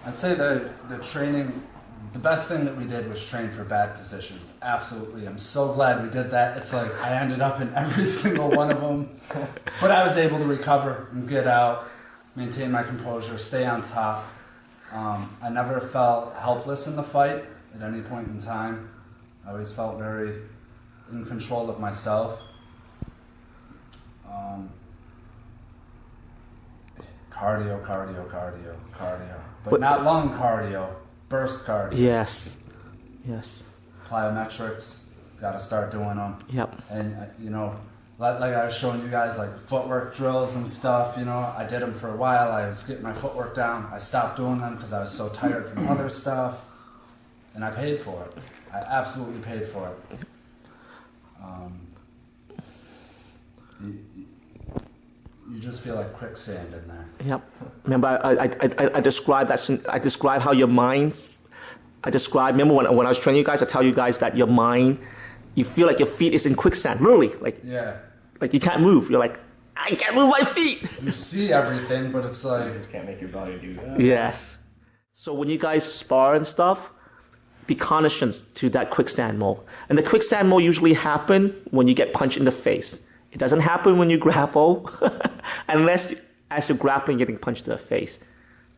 I'd say the training, the best thing that we did was train for bad positions. Absolutely. I'm so glad we did that. It's like I ended up in every single one of them. But I was able to recover and get out, maintain my composure, stay on top. I never felt helpless in the fight at any point in time. I always felt very in control of myself. Cardio. But not long cardio, burst cardio. Yes. Plyometrics, got to start doing them. Yep. And, like I was showing you guys, like footwork drills and stuff, I did them for a while. I was getting my footwork down. I stopped doing them because I was so tired from other stuff. And I paid for it. I absolutely paid for it. You just feel like quicksand in there. Yep. Remember, I described that. I described how your mind. Remember when I was training you guys, I tell you guys that your mind, you feel like your feet is in quicksand. Literally, like you can't move. You're like, I can't move my feet. You see everything, but it's like you just can't make your body do that. Yes. So when you guys spar and stuff, be conscious to that quicksand mode. And the quicksand mode usually happen when you get punched in the face. It doesn't happen when you grapple, unless as you're grappling, you're getting punched in the face.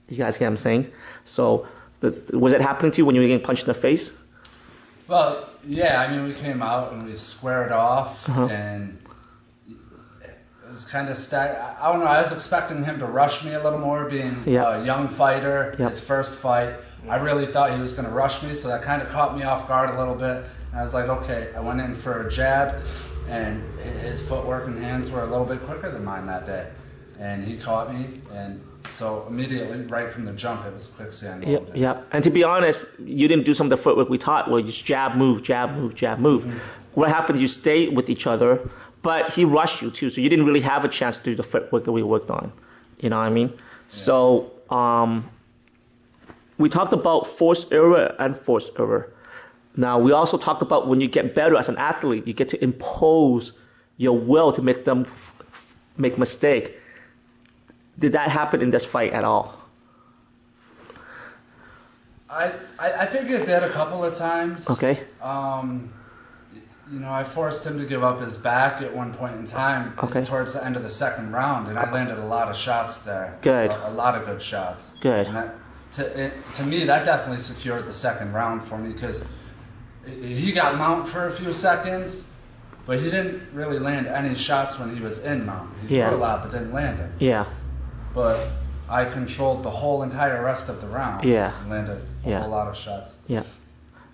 You guys get what I'm saying? So, was it happening to you when you were getting punched in the face? Well, yeah. I mean, we came out and we squared off, and it was kind of I don't know. I was expecting him to rush me a little more, being a young fighter, his first fight. I really thought he was going to rush me, so that kind of caught me off guard a little bit. And I was like, okay. I went in for a jab, and his footwork and hands were a little bit quicker than mine that day. And he caught me, and so immediately, right from the jump, it was quicksand. Yep. And to be honest, you didn't do some of the footwork we taught, where you just jab, move. Mm-hmm. What happened, you stayed with each other, but he rushed you too, so you didn't really have a chance to do the footwork that we worked on. You know what I mean? Yeah. So, we talked about forced error and forced error. Now, we also talked about when you get better as an athlete, you get to impose your will to make them make mistake. Did that happen in this fight at all? I think it did a couple of times. Okay. I forced him to give up his back at one point in time towards the end of the second round, and I landed a lot of shots there. Good. A lot of good shots. Good. And to me, that definitely secured the second round for me, because he got mount for a few seconds, but he didn't really land any shots when he was in mount. He threw a lot, but didn't land it. Yeah. But I controlled the whole entire rest of the round. Yeah. And landed a whole lot of shots. Yeah.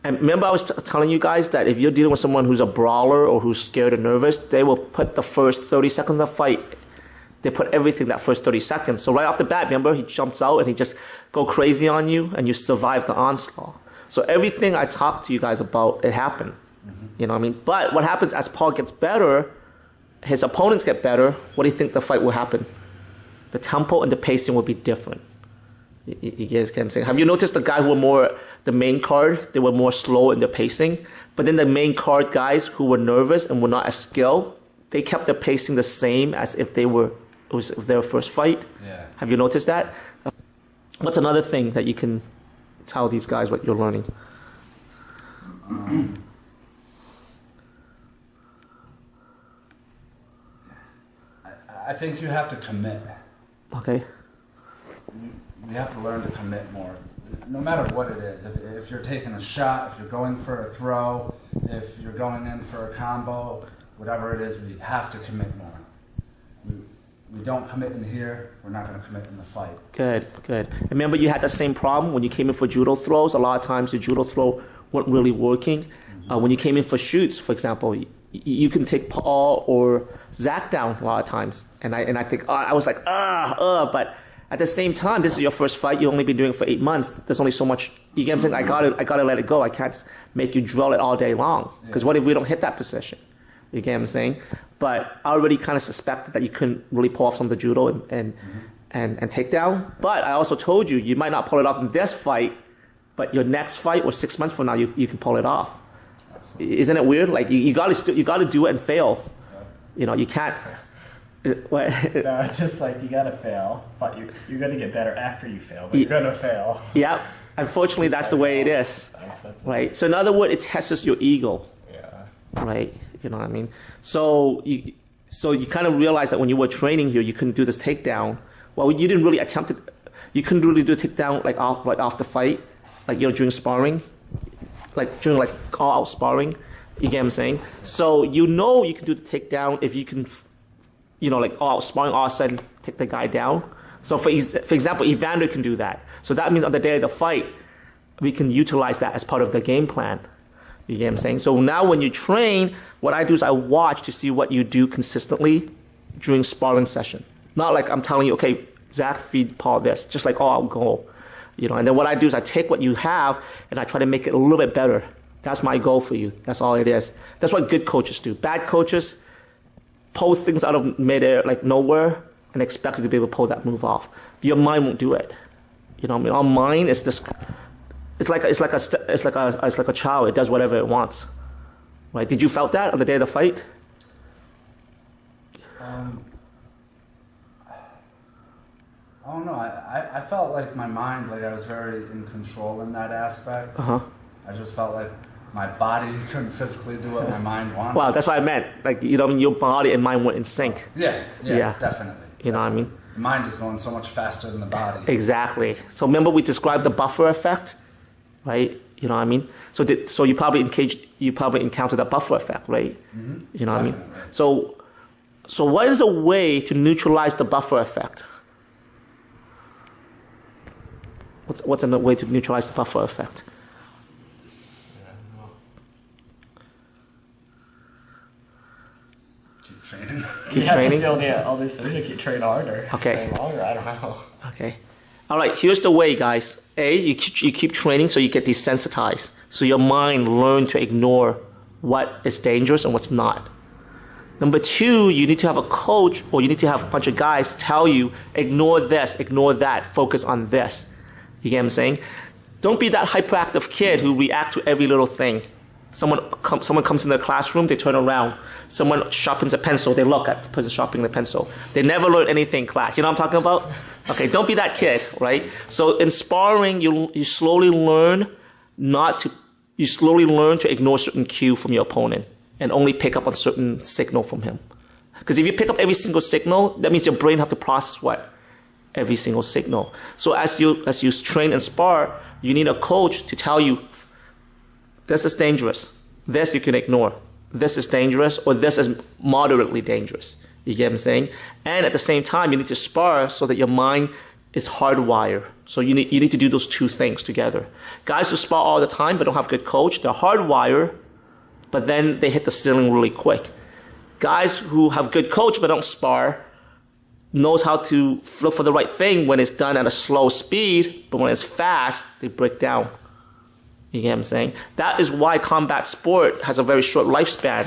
And remember I was telling you guys that if you're dealing with someone who's a brawler or who's scared or nervous, they will put the first 30 seconds of the fight, they put everything that first 30 seconds. So right off the bat, remember, he jumps out and he just go crazy on you, and you survive the onslaught. So everything I talked to you guys about, it happened. Mm-hmm. You know what I mean? But what happens as Paul gets better, his opponents get better, what do you think the fight will happen? The tempo and the pacing will be different. You guys can say, have you noticed the guy who were more, the main card, they were more slow in their pacing, but then the main card guys who were nervous and were not as skilled, they kept their pacing the same as if it was their first fight? Yeah. Have you noticed that? What's another thing that you can tell these guys what you're learning? I think you have to commit. Okay. You have to learn to commit more, no matter what it is. If you're taking a shot, if you're going for a throw, if you're going in for a combo, whatever it is, we have to commit more. We don't commit in here, we're not going to commit in the fight. Good. And remember, you had the same problem when you came in for judo throws. A lot of times the judo throw wasn't really working. Mm-hmm. When you came in for shoots, for example, you can take Paul or Zach down a lot of times. And I think, I was like, but at the same time, this is your first fight. You've only been doing it for 8 months. There's only so much. You get what I'm saying? I gotta let it go. I can't make you drill it all day long. Because what if we don't hit that position? You get what I'm saying? But I already kind of suspected that you couldn't really pull off some of the judo and take down. But I also told you, you might not pull it off in this fight, but your next fight or 6 months from now, you can pull it off. Absolutely. Isn't it weird? Like you gotta do it and fail. You know, you can't. What? No, it's just like you gotta fail, but you're gonna get better after you fail, but you're gonna fail. Yeah. Unfortunately, that's the way it is. That's right? So in other words, it tests your ego. Yeah. Right? You know what I mean? So you kind of realize that when you were training here, you couldn't do this takedown. Well, you didn't really attempt it. You couldn't really do a takedown like off the fight, like during sparring, like during like all out sparring. You get what I'm saying? So you can do the takedown if you can, like all out sparring, all of a sudden take the guy down. So for example, Evander can do that. So that means on the day of the fight, we can utilize that as part of the game plan. You get what I'm saying? So now when you train, what I do is I watch to see what you do consistently during sparring session. Not like I'm telling you, okay, Zach, feed Paul this, just like, I'll go. And then what I do is I take what you have and I try to make it a little bit better. That's my goal for you. That's all it is. That's what good coaches do. Bad coaches pull things out of midair, like nowhere, and expect you to be able to pull that move off. Your mind won't do it. Our mind is this. It's like a child. It does whatever it wants. Right? Did you felt that on the day of the fight? I don't know. I felt like my mind, like I was very in control in that aspect. I just felt like my body couldn't physically do what my mind wanted. Wow, that's what I meant. Like, your body and mind went in sync. Yeah, definitely. You know what I mean? The mind is going so much faster than the body. Exactly. So remember we described the buffer effect, right? You know what I mean? So you probably encountered that buffer effect, right? Mm-hmm. You know what I mean? So what is a way to neutralize the buffer effect? What's a way to neutralize the buffer effect? Training. Keep training? All these things, you keep training harder. Okay. Train longer, I don't know. Okay. All right, here's the way, guys. You keep training so you get desensitized. So your mind learns to ignore what is dangerous and what's not. Number two, you need to have a coach or you need to have a bunch of guys tell you, ignore this, ignore that, focus on this. You get what I'm saying? Don't be that hyperactive kid who reacts to every little thing. Someone comes in the classroom, they turn around. Someone sharpens a pencil, they look at the person sharpening the pencil. They never learn anything in class. You know what I'm talking about? Okay, don't be that kid, right? So in sparring, you slowly learn to ignore certain cue from your opponent and only pick up on certain signal from him. Because if you pick up every single signal, that means your brain have to process what? Every single signal. So as you train and spar, you need a coach to tell you, this is dangerous. This you can ignore. This is dangerous, or this is moderately dangerous. You get what I'm saying? And at the same time, you need to spar so that your mind is hardwired. So you need to do those two things together. Guys who spar all the time but don't have a good coach, they're hardwired, but then they hit the ceiling really quick. Guys who have good coach but don't spar knows how to look for the right thing when it's done at a slow speed, but when it's fast, they break down. You get what I'm saying? That is why combat sport has a very short lifespan,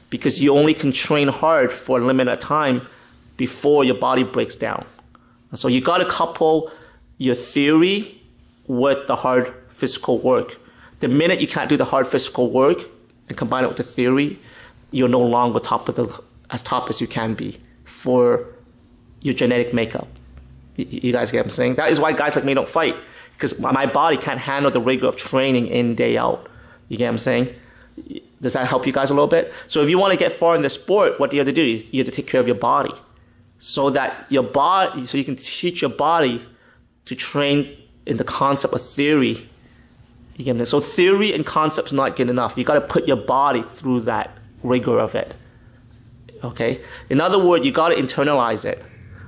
because you only can train hard for a limited time before your body breaks down. So you got to couple your theory with the hard physical work. The minute you can't do the hard physical work and combine it with the theory, you're no longer as top as you can be for your genetic makeup. You guys get what I'm saying? That is why guys like me don't fight, because my body can't handle the rigor of training in, day out. You get what I'm saying? Does that help you guys a little bit? So if you want to get far in the sport, what do you have to do? You have to take care of your body, so you can teach your body to train in the concept of theory. You get what I'm saying? So theory and concept is not good enough. You got to put your body through that rigor of it. Okay? In other words, you got to internalize it.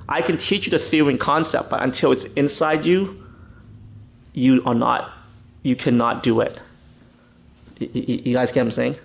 I can teach you the theory and concept, but until it's inside you, you cannot do it. You guys get what I'm saying?